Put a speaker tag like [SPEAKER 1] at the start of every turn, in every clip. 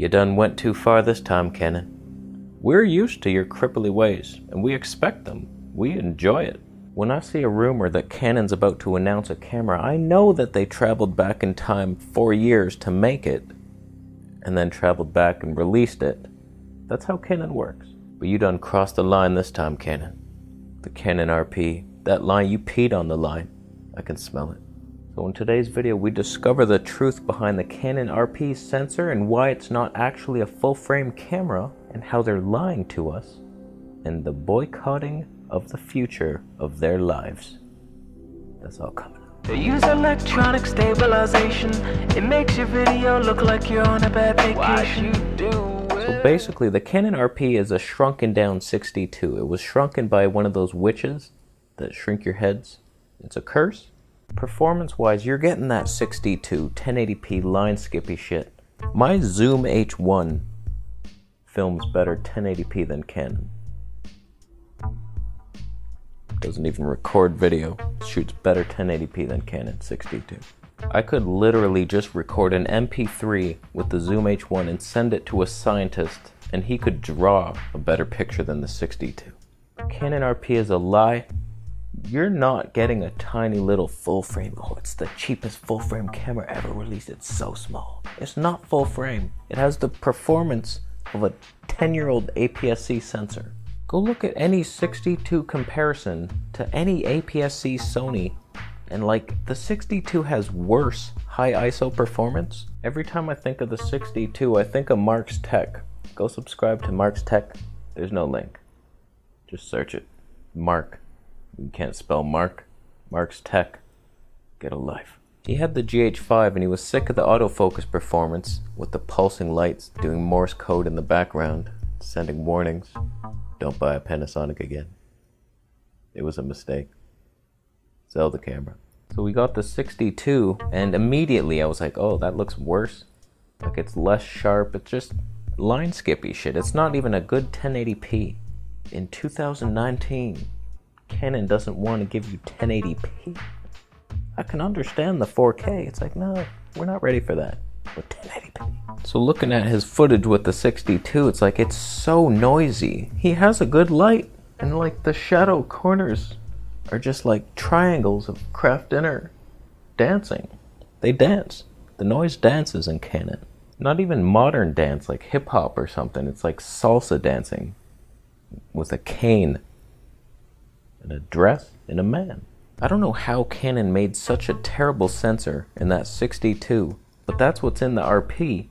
[SPEAKER 1] You done went too far this time, Canon. We're used to your cripply ways, and we expect them. We enjoy it. When I see a rumor that Canon's about to announce a camera, I know that they traveled back in time 4 years to make it, and then traveled back and released it. That's how Canon works. But you done crossed the line this time, Canon. The Canon RP. That line, you peed on the line. I can smell it. So in today's video, we discover the truth behind the Canon RP sensor and why it's not actually a full-frame camera and how they're lying to us, and the boycotting of the future of their lives. That's all coming up.
[SPEAKER 2] They use electronic stabilization. It makes your video look like you're on a bad vacation.
[SPEAKER 1] So basically, the Canon RP is a shrunken down 6D2. It was shrunken by one of those witches that shrink your heads. It's a curse. Performance-wise, you're getting that 6D2, 1080p line skippy shit. My Zoom H1 films better 1080p than Canon. Doesn't even record video. Shoots better 1080p than Canon 6D2. I could literally just record an MP3 with the Zoom H1 and send it to a scientist, and he could draw a better picture than the 6D2. Canon RP is a lie. You're not getting a tiny little full frame. Oh, it's the cheapest full frame camera ever released. It's so small. It's not full frame. It has the performance of a 10-year-old APS-C sensor. Go look at any 6D2 comparison to any APS-C Sony, and like, the 6D2 has worse high ISO performance. Every time I think of the 6D2, I think of Mark's Tech. Go subscribe to Mark's Tech. There's no link. Just search it. Mark. You can't spell Mark. Mark's Tech. Get a life. He had the GH5 and he was sick of the autofocus performance with the pulsing lights doing Morse code in the background, sending warnings. Don't buy a Panasonic again. It was a mistake. Sell the camera. So we got the 6D2 and immediately I was like, oh, that looks worse. Like, it's less sharp. It's just line skippy shit. It's not even a good 1080p. In 2019, Canon doesn't want to give you 1080p. I can understand the 4K. It's like, no, we're not ready for that. But 1080p. So looking at his footage with the 6D2, it's like, it's so noisy. He has a good light, and like the shadow corners are just like triangles of Kraft Dinner dancing. They dance. The noise dances in Canon. Not even modern dance like hip hop or something. It's like salsa dancing with a cane and a dress and a man. I don't know how Canon made such a terrible sensor in that 6D2, but that's what's in the RP.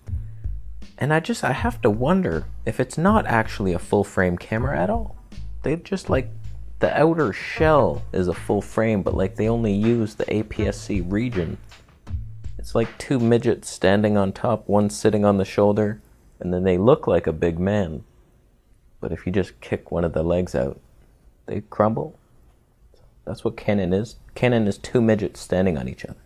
[SPEAKER 1] And I have to wonder if it's not actually a full frame camera at all. They've just like, the outer shell is a full frame, but like they only use the APS-C region. It's like two midgets standing on top, one sitting on the shoulder, and then they look like a big man. But if you just kick one of the legs out, they crumble. That's what Canon is. Canon is two midgets standing on each other.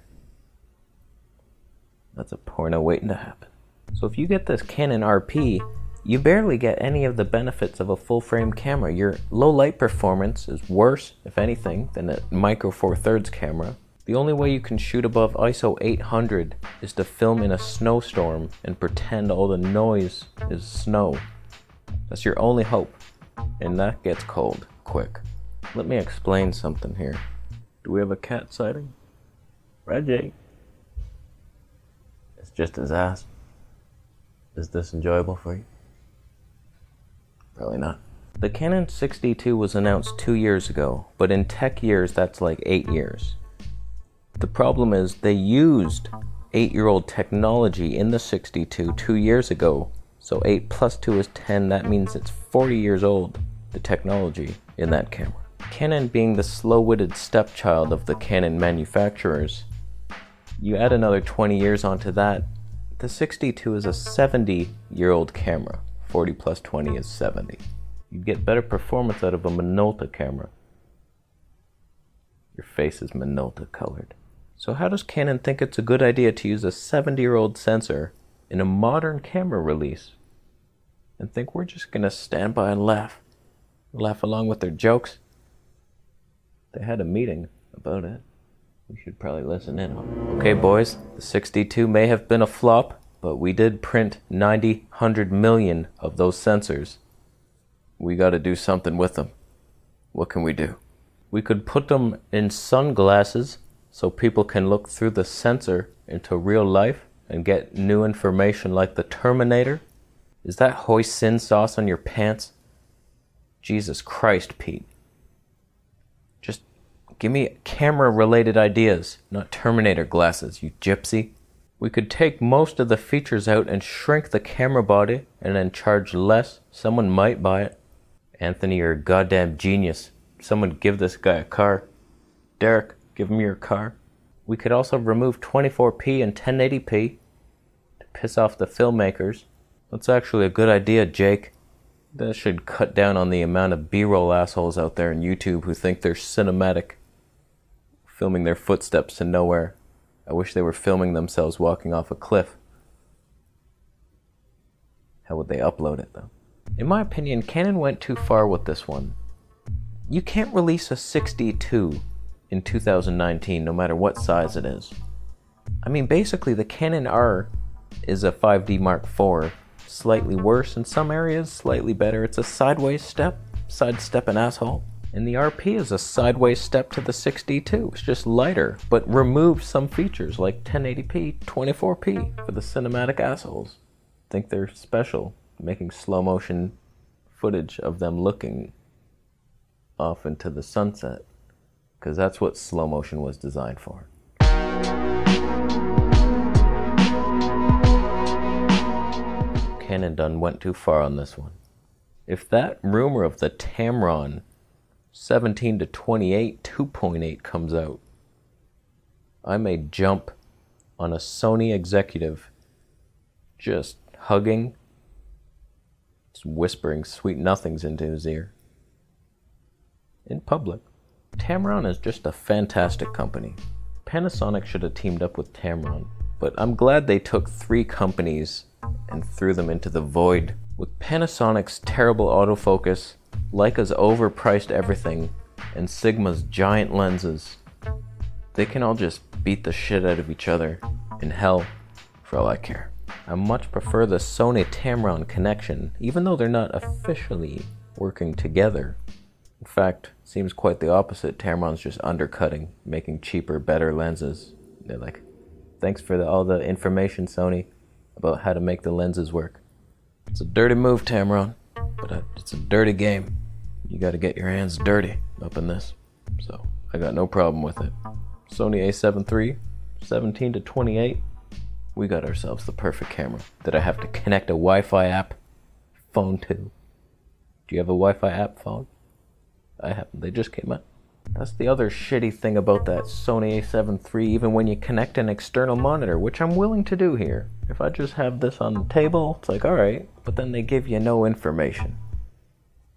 [SPEAKER 1] That's a porno waiting to happen. So if you get this Canon RP, you barely get any of the benefits of a full-frame camera. Your low light performance is worse, if anything, than a Micro Four Thirds camera. The only way you can shoot above ISO 800 is to film in a snowstorm and pretend all the noise is snow. That's your only hope, and that gets cold quick. Let me explain something here. Do we have a cat sighting? Reggie. It's just his ass. Is this enjoyable for you? Probably not. The Canon 6D2 was announced 2 years ago, but in tech years that's like 8 years. The problem is they used 8-year-old technology in the 6D2 2 years ago, so 8 plus 2 is 10, that means it's 40 years old, the technology in that camera. Canon being the slow-witted stepchild of the Canon manufacturers, you add another 20 years onto that, the 6D2 is a 70-year-old camera. 40 plus 20 is 70. You'd get better performance out of a Minolta camera. Your face is Minolta colored. So how does Canon think it's a good idea to use a 70-year-old sensor in a modern camera release and think we're just gonna stand by and laugh along with their jokes? They had a meeting about it. We should probably listen in on it. Okay boys, the 6D2 may have been a flop, but we did print 90, 100 million of those sensors. We gotta do something with them. What can we do? We could put them in sunglasses so people can look through the sensor into real life and get new information like the Terminator. Is that hoisin sauce on your pants? Jesus Christ, Pete. Just give me camera-related ideas, not Terminator glasses, you gypsy. We could take most of the features out and shrink the camera body and then charge less. Someone might buy it. Anthony, you're a goddamn genius. Someone give this guy a car. Derek, give him your car. We could also remove 24p and 1080p to piss off the filmmakers. That's actually a good idea, Jake. That should cut down on the amount of B-roll assholes out there on YouTube who think they're cinematic, filming their footsteps to nowhere. I wish they were filming themselves walking off a cliff. How would they upload it, though? In my opinion, Canon went too far with this one. You can't release a 6D2 in 2019, no matter what size it is. I mean, basically, the Canon R is a 5D Mark IV. Slightly worse in some areas, slightly better. It's a sideways step, sidestep an asshole. And the RP is a sideways step to the 6D2. It's just lighter, but removed some features like 1080p, 24p for the cinematic assholes. Think they're special, making slow motion footage of them looking off into the sunset, because that's what slow motion was designed for. Canon done went too far on this one. If that rumor of the Tamron 17 to 28 2.8 comes out, I may jump on a Sony executive just hugging, just whispering sweet nothings into his ear in public. Tamron is just a fantastic company. Panasonic should have teamed up with Tamron, but I'm glad they took 3 companies and threw them into the void. With Panasonic's terrible autofocus, Leica's overpriced everything, and Sigma's giant lenses, they can all just beat the shit out of each other in hell for all I care. I much prefer the Sony Tamron connection, even though they're not officially working together. In fact, it seems quite the opposite. Tamron's just undercutting, making cheaper, better lenses. They're like, thanks for all the information, Sony, about how to make the lenses work. It's a dirty move, Tamron, but it's a dirty game. You gotta get your hands dirty up in this. So, I got no problem with it. Sony a7 III, 17 to 28. We got ourselves the perfect camera that I have to connect a Wi-Fi app phone to. Do you have a Wi-Fi app phone? I haven't. They just came out. That's the other shitty thing about that Sony a7 III, even when you connect an external monitor, which I'm willing to do here. If I just have this on the table, it's like, alright, but then they give you no information.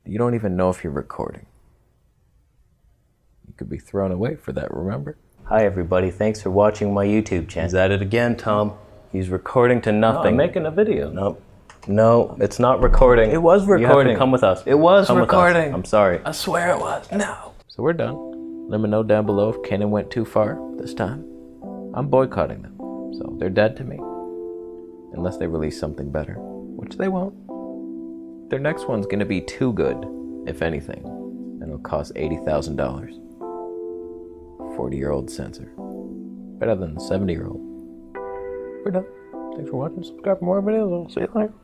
[SPEAKER 1] You don't even know if you're recording. You could be thrown away for that, remember? Hi everybody, thanks for watching my YouTube channel. He's at it again, Tom. He's recording to nothing. No, I'm making a video. Nope. No, it's not recording. It was recording. You have to come with us. It was recording. I'm sorry. I swear it was. No. So we're done. Let me know down below if Canon went too far this time. I'm boycotting them. So they're dead to me. Unless they release something better, which they won't. Their next one's gonna be too good, if anything. And it'll cost $80,000. 40-year-old sensor. Better than the 70-year-old. We're done. Thanks for watching. Subscribe for more videos. I'll see you later.